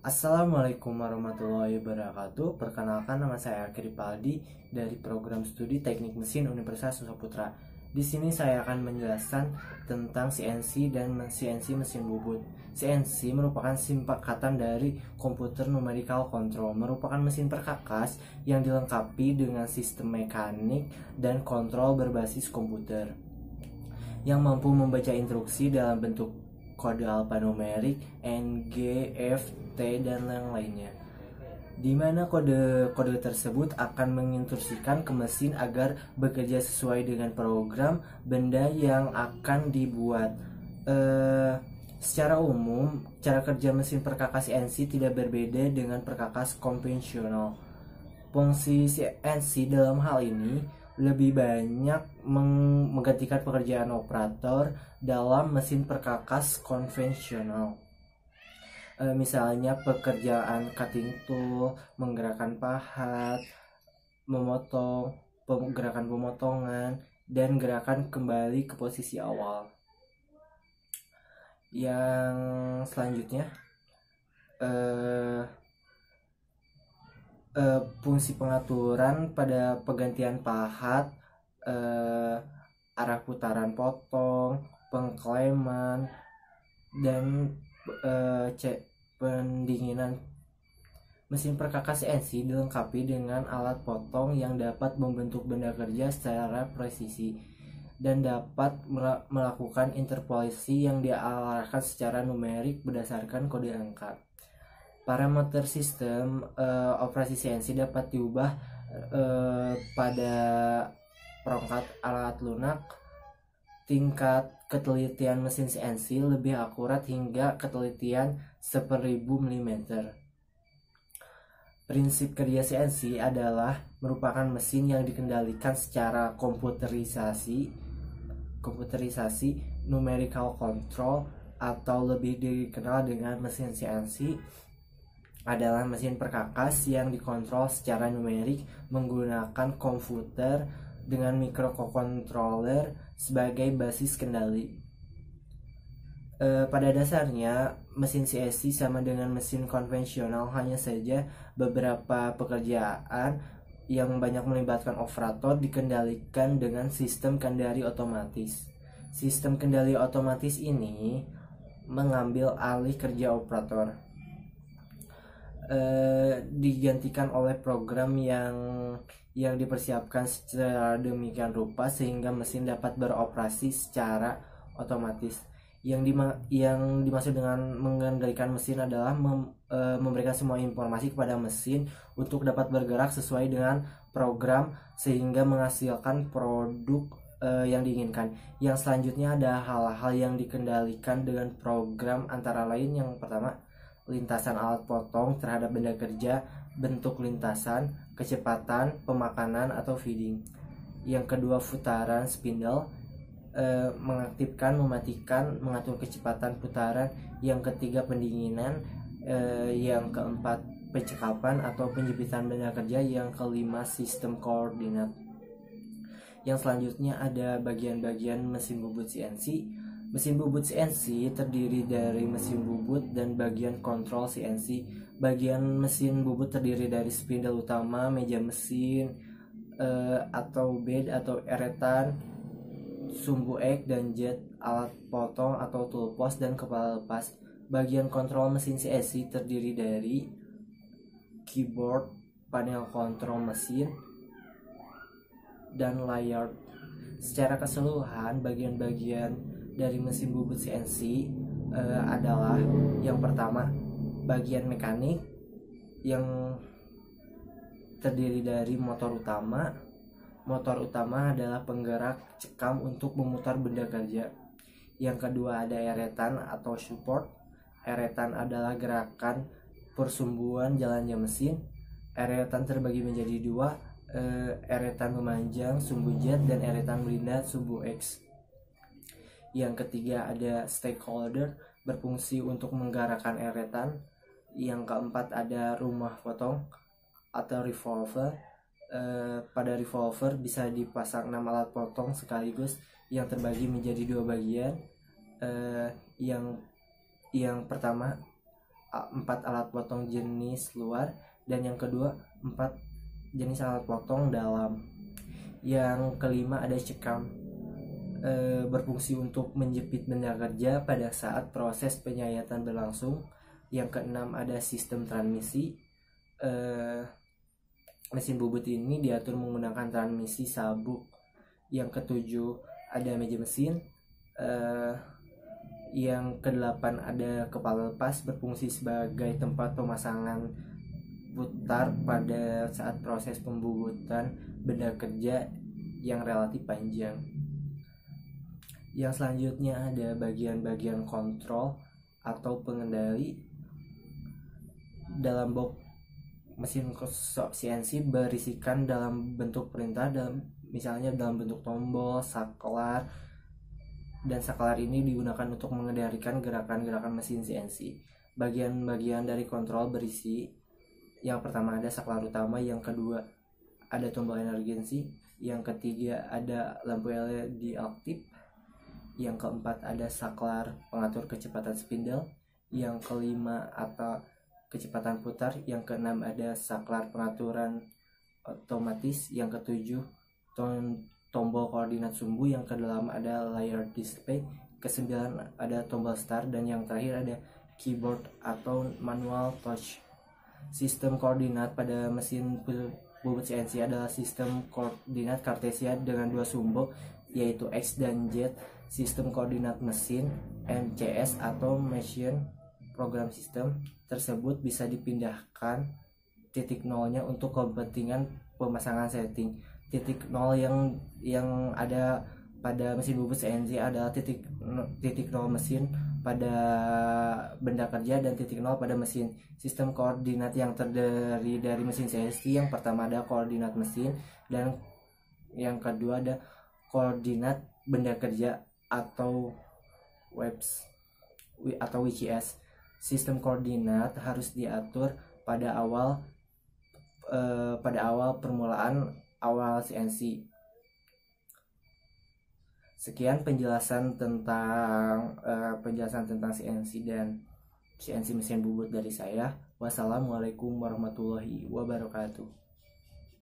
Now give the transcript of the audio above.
Assalamualaikum warahmatullahi wabarakatuh. Perkenalkan, nama saya Kripaldi dari program studi Teknik Mesin Universitas Nusa Di sini saya akan menjelaskan tentang CNC dan CNC mesin bubut. CNC merupakan singkatan dari Computer Numerical Control, merupakan mesin perkakas yang dilengkapi dengan sistem mekanik dan kontrol berbasis komputer yang mampu membaca instruksi dalam bentuk kode alfanumerik, N, G, F, T, dan yang lainnya, di mana kode-kode tersebut akan menginstruksikan ke mesin agar bekerja sesuai dengan program benda yang akan dibuat. Secara umum, cara kerja mesin perkakas CNC tidak berbeda dengan perkakas konvensional. Fungsi CNC dalam hal ini lebih banyak menggantikan pekerjaan operator dalam mesin perkakas konvensional. Misalnya pekerjaan cutting tool, menggerakkan pahat, memotong, gerakan pemotongan, dan gerakan kembali ke posisi awal. Yang selanjutnya, fungsi pengaturan pada pergantian pahat, arah putaran potong, pengkleman, dan pendinginan. Mesin perkakas CNC dilengkapi dengan alat potong yang dapat membentuk benda kerja secara presisi dan dapat melakukan interpolasi yang diarahkan secara numerik berdasarkan kode angka. Parameter sistem operasi CNC dapat diubah pada perangkat alat lunak. Tingkat ketelitian mesin CNC lebih akurat hingga ketelitian 1000 mm. Prinsip kerja CNC adalah merupakan mesin yang dikendalikan secara komputerisasi numerical control, atau lebih dikenal dengan mesin CNC adalah mesin perkakas yang dikontrol secara numerik menggunakan komputer dengan microcontroller sebagai basis kendali. Pada dasarnya, mesin CNC sama dengan mesin konvensional, hanya saja beberapa pekerjaan yang banyak melibatkan operator dikendalikan dengan sistem kendali otomatis. Sistem kendali otomatis ini mengambil alih kerja operator, digantikan oleh program yang dipersiapkan secara demikian rupa sehingga mesin dapat beroperasi secara otomatis. Yang dimaksud dengan mengendalikan mesin adalah memberikan semua informasi kepada mesin untuk dapat bergerak sesuai dengan program sehingga menghasilkan produk yang diinginkan. Yang selanjutnya ada hal-hal yang dikendalikan dengan program, antara lain yang pertama, lintasan alat potong terhadap benda kerja, bentuk lintasan, kecepatan, pemakanan atau feeding. Yang kedua, putaran spindle, mengaktifkan, mematikan, mengatur kecepatan putaran. Yang ketiga, pendinginan. Yang keempat, pencekapan atau penjepitan benda kerja. Yang kelima, sistem koordinat. Yang selanjutnya ada bagian-bagian mesin bubut CNC. Mesin bubut CNC terdiri dari mesin bubut dan bagian kontrol CNC. Bagian mesin bubut terdiri dari spindle utama, meja mesin, atau bed atau eretan, sumbu ek dan jet, alat potong atau tool post, dan kepala lepas. Bagian kontrol mesin CNC terdiri dari keyboard, panel kontrol mesin, dan layar. Secara keseluruhan, bagian-bagian dari mesin bubut CNC adalah yang pertama, bagian mekanik yang terdiri dari motor utama. Motor utama adalah penggerak cekam untuk memutar benda kerja. Yang kedua ada eretan atau support. Eretan adalah gerakan persumbuan jalannya mesin. Eretan terbagi menjadi dua, eretan memanjang sumbu jet dan eretan melindas sumbu X. Yang ketiga ada stakeholder, berfungsi untuk menggerakkan eretan. Yang keempat ada rumah potong atau revolver. Pada revolver bisa dipasang 6 alat potong sekaligus yang terbagi menjadi 2 bagian. Yang pertama 4 alat potong jenis luar, dan yang kedua 4 jenis alat potong dalam. Yang kelima ada cekam, berfungsi untuk menjepit benda kerja pada saat proses penyayatan berlangsung. Yang keenam ada sistem transmisi. Mesin bubut ini diatur menggunakan transmisi sabuk. Yang ketujuh ada meja mesin. Yang kedelapan ada kepala lepas, berfungsi sebagai tempat pemasangan putar pada saat proses pembubutan benda kerja yang relatif panjang. Yang selanjutnya ada bagian-bagian kontrol atau pengendali. Dalam box mesin CNC berisikan dalam bentuk perintah, misalnya dalam bentuk tombol, saklar, dan saklar ini digunakan untuk mengendalikan gerakan-gerakan mesin CNC. Bagian-bagian dari kontrol berisi: yang pertama ada saklar utama, yang kedua ada tombol emergency, yang ketiga ada lampu LED aktif, yang keempat ada saklar pengatur kecepatan spindle, yang kelima atau kecepatan putar, yang keenam ada saklar pengaturan otomatis, yang ketujuh tombol koordinat sumbu, yang kedelapan ada layar display, kesembilan ada tombol start, dan yang terakhir ada keyboard atau manual touch. Sistem koordinat pada mesin bubut CNC adalah sistem koordinat kartesia dengan dua sumbu, yaitu X dan Z. Sistem koordinat mesin MCS atau Machine Program System tersebut bisa dipindahkan titik nolnya untuk kepentingan pemasangan setting. Titik nol yang ada pada mesin bubut CNC adalah titik nol mesin pada benda kerja dan titik nol pada mesin. Sistem koordinat yang terdiri dari mesin CNC, yang pertama ada koordinat mesin, dan yang kedua ada koordinat benda kerja atau WCS. Sistem koordinat harus diatur pada awal permulaan awal CNC. Sekian penjelasan tentang CNC dan CNC mesin bubut dari saya. Wassalamualaikum warahmatullahi wabarakatuh.